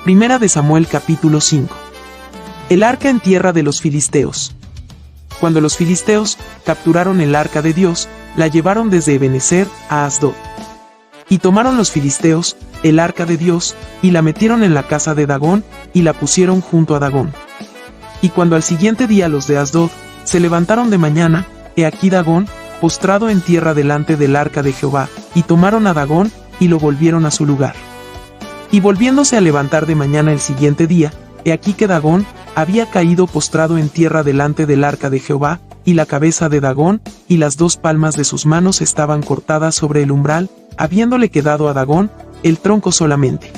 Primera de Samuel capítulo 5. El arca en tierra de los filisteos. Cuando los filisteos capturaron el arca de Dios, la llevaron desde Ebenezer a Asdod. Y tomaron los filisteos el arca de Dios, y la metieron en la casa de Dagón, y la pusieron junto a Dagón. Y cuando al siguiente día los de Asdod se levantaron de mañana, he aquí Dagón, postrado en tierra delante del arca de Jehová, y tomaron a Dagón, y lo volvieron a su lugar. Y volviéndose a levantar de mañana el siguiente día, he aquí que Dagón había caído postrado en tierra delante del arca de Jehová, y la cabeza de Dagón, y las dos palmas de sus manos estaban cortadas sobre el umbral, habiéndole quedado a Dagón el tronco solamente.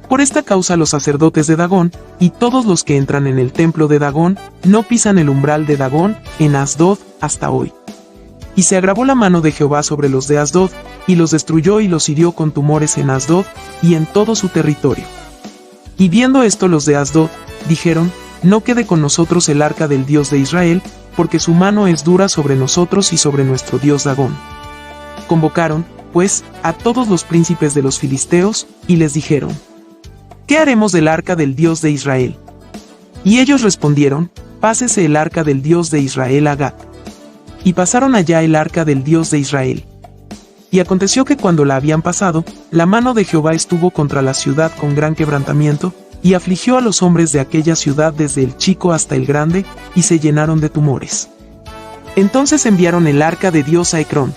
Por esta causa los sacerdotes de Dagón, y todos los que entran en el templo de Dagón, no pisan el umbral de Dagón en Asdod hasta hoy. Y se agravó la mano de Jehová sobre los de Asdod, y los destruyó y los hirió con tumores en Asdod, y en todo su territorio. Y viendo esto los de Asdod, dijeron, no quede con nosotros el arca del Dios de Israel, porque su mano es dura sobre nosotros y sobre nuestro Dios Dagón. Convocaron, pues, a todos los príncipes de los filisteos, y les dijeron, ¿qué haremos del arca del Dios de Israel? Y ellos respondieron, pásese el arca del Dios de Israel a Gat. Y pasaron allá el arca del Dios de Israel. Y aconteció que cuando la habían pasado, la mano de Jehová estuvo contra la ciudad con gran quebrantamiento, y afligió a los hombres de aquella ciudad desde el chico hasta el grande, y se llenaron de tumores. Entonces enviaron el arca de Dios a Ecrón.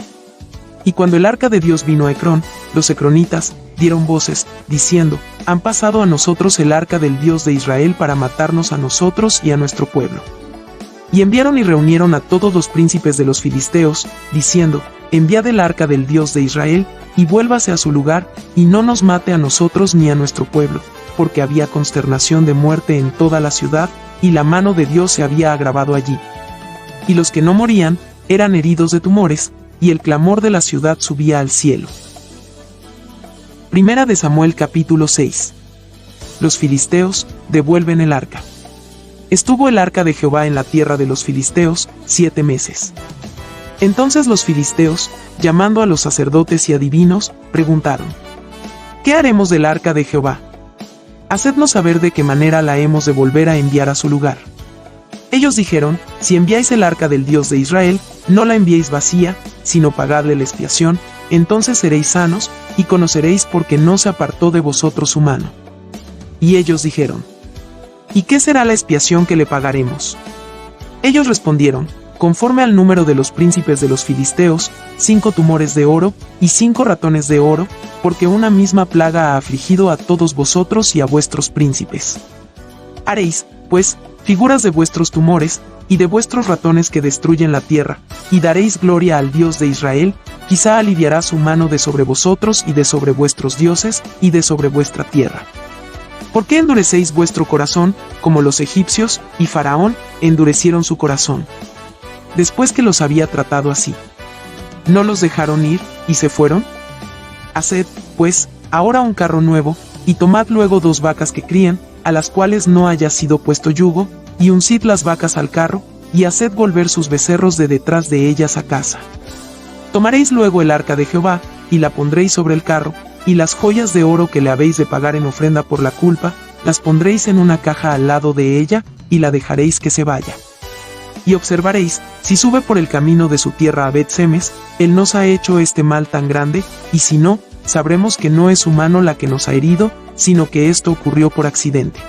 Y cuando el arca de Dios vino a Ecrón, los ecronitas dieron voces, diciendo, han pasado a nosotros el arca del Dios de Israel para matarnos a nosotros y a nuestro pueblo. Y enviaron y reunieron a todos los príncipes de los filisteos, diciendo, enviad el arca del Dios de Israel, y vuélvase a su lugar, y no nos mate a nosotros ni a nuestro pueblo, porque había consternación de muerte en toda la ciudad, y la mano de Dios se había agravado allí. Y los que no morían, eran heridos de tumores, y el clamor de la ciudad subía al cielo. Primera de Samuel capítulo 6. Los filisteos devuelven el arca. Estuvo el arca de Jehová en la tierra de los filisteos 7 meses. Entonces los filisteos, llamando a los sacerdotes y adivinos, preguntaron, ¿qué haremos del arca de Jehová? Hacednos saber de qué manera la hemos de volver a enviar a su lugar. Ellos dijeron, si enviáis el arca del Dios de Israel, no la enviéis vacía, sino pagadle la expiación, entonces seréis sanos, y conoceréis por qué no se apartó de vosotros su mano. Y ellos dijeron, ¿y qué será la expiación que le pagaremos? Ellos respondieron, conforme al número de los príncipes de los filisteos, 5 tumores de oro, y 5 ratones de oro, porque una misma plaga ha afligido a todos vosotros y a vuestros príncipes. Haréis, pues, figuras de vuestros tumores, y de vuestros ratones que destruyen la tierra, y daréis gloria al Dios de Israel, quizá aliviará su mano de sobre vosotros y de sobre vuestros dioses, y de sobre vuestra tierra. ¿Por qué endurecéis vuestro corazón, como los egipcios, y Faraón, endurecieron su corazón? Después que los había tratado así, ¿no los dejaron ir, y se fueron? Haced, pues, ahora un carro nuevo, y tomad luego 2 vacas que crían, a las cuales no haya sido puesto yugo, y uncid las vacas al carro, y haced volver sus becerros de detrás de ellas a casa. Tomaréis luego el arca de Jehová, y la pondréis sobre el carro, y las joyas de oro que le habéis de pagar en ofrenda por la culpa, las pondréis en una caja al lado de ella, y la dejaréis que se vaya. Y observaréis, si sube por el camino de su tierra a Bet-Semes, él nos ha hecho este mal tan grande, y si no, sabremos que no es su mano la que nos ha herido, sino que esto ocurrió por accidente.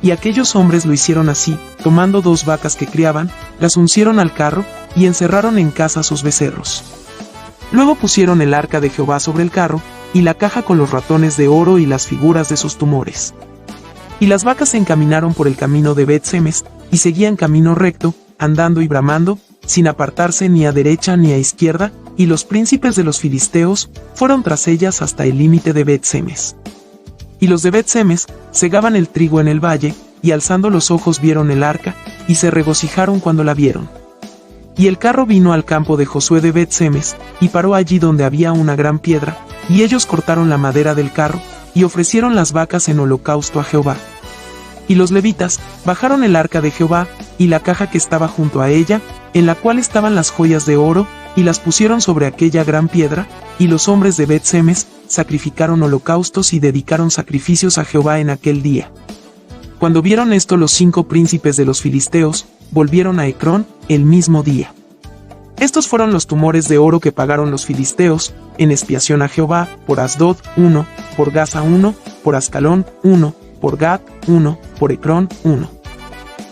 Y aquellos hombres lo hicieron así, tomando 2 vacas que criaban, las uncieron al carro, y encerraron en casa sus becerros. Luego pusieron el arca de Jehová sobre el carro, y la caja con los ratones de oro y las figuras de sus tumores. Y las vacas se encaminaron por el camino de Bet-Semes, y seguían camino recto, andando y bramando, sin apartarse ni a derecha ni a izquierda, y los príncipes de los filisteos fueron tras ellas hasta el límite de Bet-Semes. Y los de Bet-Semes segaban el trigo en el valle, y alzando los ojos vieron el arca, y se regocijaron cuando la vieron. Y el carro vino al campo de Josué de Bet-Semes, y paró allí donde había una gran piedra, y ellos cortaron la madera del carro, y ofrecieron las vacas en holocausto a Jehová. Y los levitas bajaron el arca de Jehová, y la caja que estaba junto a ella, en la cual estaban las joyas de oro, y las pusieron sobre aquella gran piedra, y los hombres de Bet-Semes sacrificaron holocaustos y dedicaron sacrificios a Jehová en aquel día. Cuando vieron esto, los 5 príncipes de los filisteos volvieron a Ecrón el mismo día. Estos fueron los tumores de oro que pagaron los filisteos en expiación a Jehová: por Asdod 1, por Gaza 1, por Ascalón 1, por Gat 1, por Ecrón 1.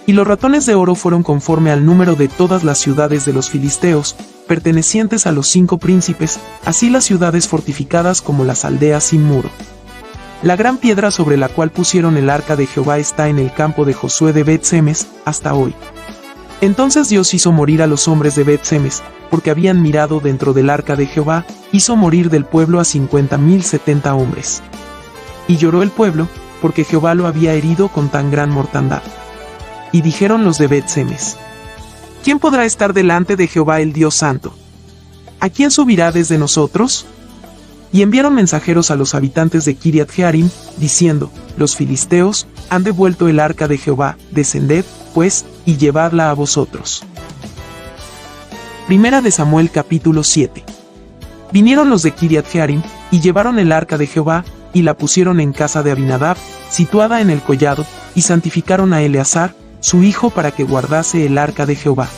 Y los ratones de oro fueron conforme al número de todas las ciudades de los filisteos, pertenecientes a los 5 príncipes, así las ciudades fortificadas como las aldeas sin muro. La gran piedra sobre la cual pusieron el arca de Jehová está en el campo de Josué de Bet-Semes hasta hoy. Entonces Dios hizo morir a los hombres de Bet-Semes, porque habían mirado dentro del arca de Jehová, hizo morir del pueblo a 50,070 hombres. Y lloró el pueblo, porque Jehová lo había herido con tan gran mortandad. Y dijeron los de Bet-Semes: ¿Quién podrá estar delante de Jehová el Dios Santo? ¿A quién subirá desde nosotros? Y enviaron mensajeros a los habitantes de Kiriat Jearim, diciendo: Los filisteos han devuelto el arca de Jehová, descended, pues, y llevadla a vosotros. Primera de Samuel capítulo 7. Vinieron los de Kiriat Jearim, y llevaron el arca de Jehová, y la pusieron en casa de Abinadab, situada en el collado, y santificaron a Eleazar, su hijo, para que guardase el arca de Jehová.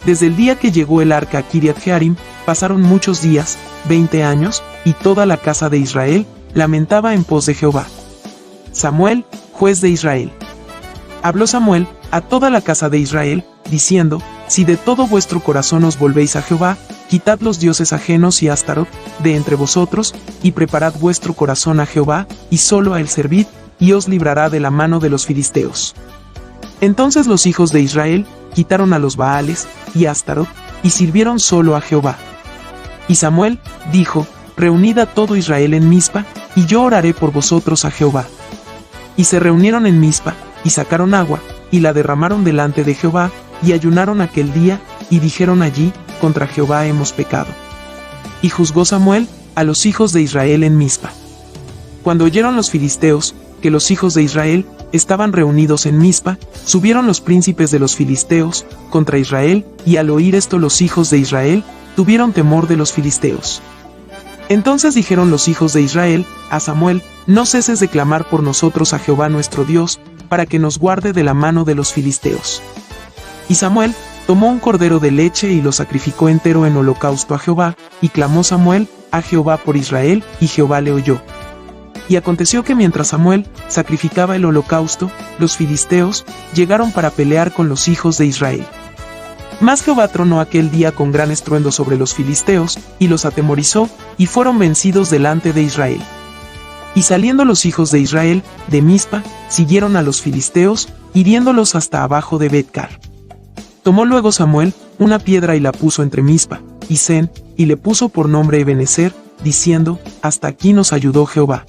Desde el día que llegó el arca a Kiriat Jearim, pasaron muchos días, 20 años, y toda la casa de Israel lamentaba en pos de Jehová. Samuel, juez de Israel. Habló Samuel a toda la casa de Israel, diciendo: Si de todo vuestro corazón os volvéis a Jehová, quitad los dioses ajenos y Astarot de entre vosotros, y preparad vuestro corazón a Jehová, y solo a él servid, y os librará de la mano de los filisteos. Entonces los hijos de Israel quitaron a los Baales y a Astarot, y sirvieron solo a Jehová. Y Samuel dijo: Reunid a todo Israel en Mizpa, y yo oraré por vosotros a Jehová. Y se reunieron en Mizpa, y sacaron agua, y la derramaron delante de Jehová, y ayunaron aquel día, y dijeron allí: Contra Jehová hemos pecado. Y juzgó Samuel a los hijos de Israel en Mizpa. Cuando oyeron los filisteos que los hijos de Israel estaban reunidos en Mizpa, subieron los príncipes de los filisteos contra Israel, y al oír esto los hijos de Israel tuvieron temor de los filisteos. Entonces dijeron los hijos de Israel a Samuel: No ceses de clamar por nosotros a Jehová nuestro Dios, para que nos guarde de la mano de los filisteos. Y Samuel tomó un cordero de leche y lo sacrificó entero en holocausto a Jehová, y clamó Samuel a Jehová por Israel, y Jehová le oyó. Y aconteció que mientras Samuel sacrificaba el holocausto, los filisteos llegaron para pelear con los hijos de Israel. Mas Jehová tronó aquel día con gran estruendo sobre los filisteos, y los atemorizó, y fueron vencidos delante de Israel. Y saliendo los hijos de Israel de Mizpa, siguieron a los filisteos, hiriéndolos hasta abajo de Bet-car. Tomó luego Samuel una piedra y la puso entre Mizpa y Sen, y le puso por nombre Ebenezer, diciendo: Hasta aquí nos ayudó Jehová.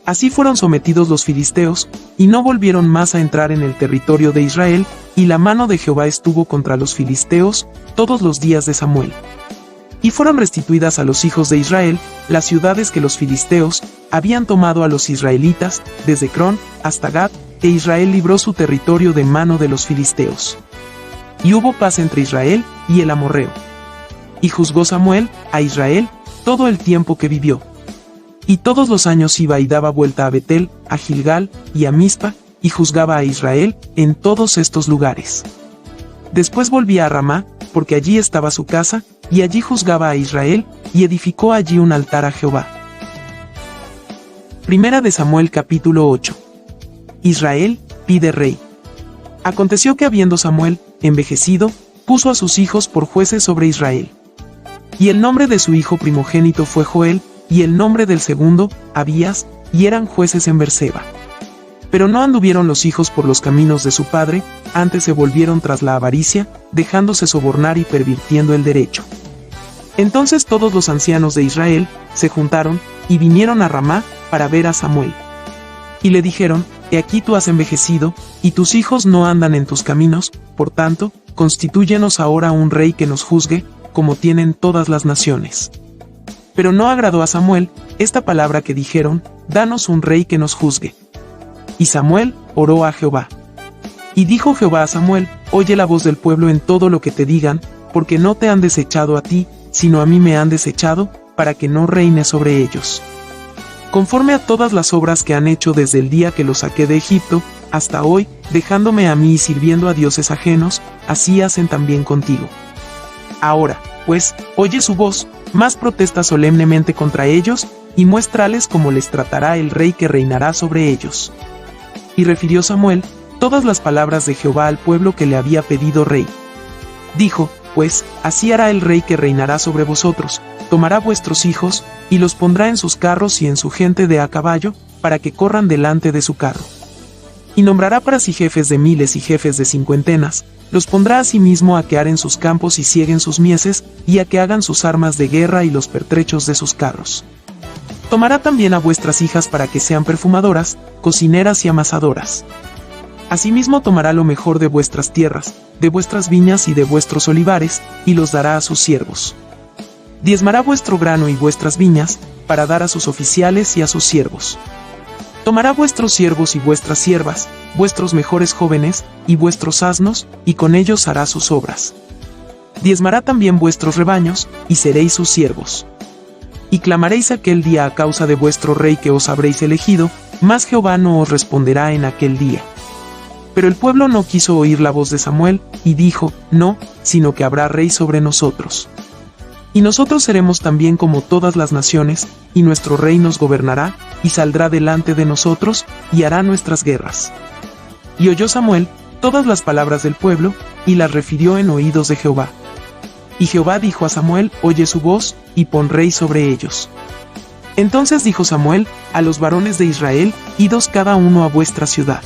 Así fueron sometidos los filisteos, y no volvieron más a entrar en el territorio de Israel, y la mano de Jehová estuvo contra los filisteos todos los días de Samuel. Y fueron restituidas a los hijos de Israel las ciudades que los filisteos habían tomado a los israelitas, desde Crón hasta Gat, e Israel libró su territorio de mano de los filisteos. Y hubo paz entre Israel y el amorreo. Y juzgó Samuel a Israel todo el tiempo que vivió. Y todos los años iba y daba vuelta a Betel, a Gilgal y a Mizpa, y juzgaba a Israel en todos estos lugares. Después volvía a Ramá, porque allí estaba su casa, y allí juzgaba a Israel, y edificó allí un altar a Jehová. Primera de Samuel capítulo 8. Israel pide rey. Aconteció que habiendo Samuel envejecido, puso a sus hijos por jueces sobre Israel. Y el nombre de su hijo primogénito fue Joel, y el nombre del segundo, Abías, y eran jueces en Berseba. Pero no anduvieron los hijos por los caminos de su padre, antes se volvieron tras la avaricia, dejándose sobornar y pervirtiendo el derecho. Entonces todos los ancianos de Israel se juntaron, y vinieron a Ramá para ver a Samuel. Y le dijeron: He aquí tú has envejecido, y tus hijos no andan en tus caminos, por tanto, constitúyenos ahora un rey que nos juzgue, como tienen todas las naciones. Pero no agradó a Samuel esta palabra que dijeron: Danos un rey que nos juzgue. Y Samuel oró a Jehová. Y dijo Jehová a Samuel: Oye la voz del pueblo en todo lo que te digan, porque no te han desechado a ti, sino a mí me han desechado, para que no reine sobre ellos. conforme a todas las obras que han hecho desde el día que los saqué de Egipto, hasta hoy, dejándome a mí y sirviendo a dioses ajenos, así hacen también contigo. Ahora, pues, oye su voz, más protesta solemnemente contra ellos, y muéstrales cómo les tratará el rey que reinará sobre ellos. Y refirió Samuel todas las palabras de Jehová al pueblo que le había pedido rey. Dijo, pues, así hará el rey que reinará sobre vosotros, tomará vuestros hijos, y los pondrá en sus carros y en su gente de a caballo, para que corran delante de su carro. Y nombrará para sí jefes de miles y jefes de cincuentenas, los pondrá asimismo a que aren sus campos y cieguen sus mieses, y a que hagan sus armas de guerra y los pertrechos de sus carros. Tomará también a vuestras hijas para que sean perfumadoras, cocineras y amasadoras. Asimismo tomará lo mejor de vuestras tierras, de vuestras viñas y de vuestros olivares, y los dará a sus siervos. Diezmará vuestro grano y vuestras viñas, para dar a sus oficiales y a sus siervos. Tomará vuestros siervos y vuestras siervas, vuestros mejores jóvenes, y vuestros asnos, y con ellos hará sus obras. Diezmará también vuestros rebaños, y seréis sus siervos. Y clamaréis aquel día a causa de vuestro rey que os habréis elegido, mas Jehová no os responderá en aquel día. Pero el pueblo no quiso oír la voz de Samuel, y dijo, no, sino que habrá rey sobre nosotros. Y nosotros seremos también como todas las naciones, y nuestro rey nos gobernará, y saldrá delante de nosotros, y hará nuestras guerras. Y oyó Samuel todas las palabras del pueblo, y las refirió en oídos de Jehová. Y Jehová dijo a Samuel, oye su voz, y pon rey sobre ellos. Entonces dijo Samuel a los varones de Israel, idos cada uno a vuestra ciudad.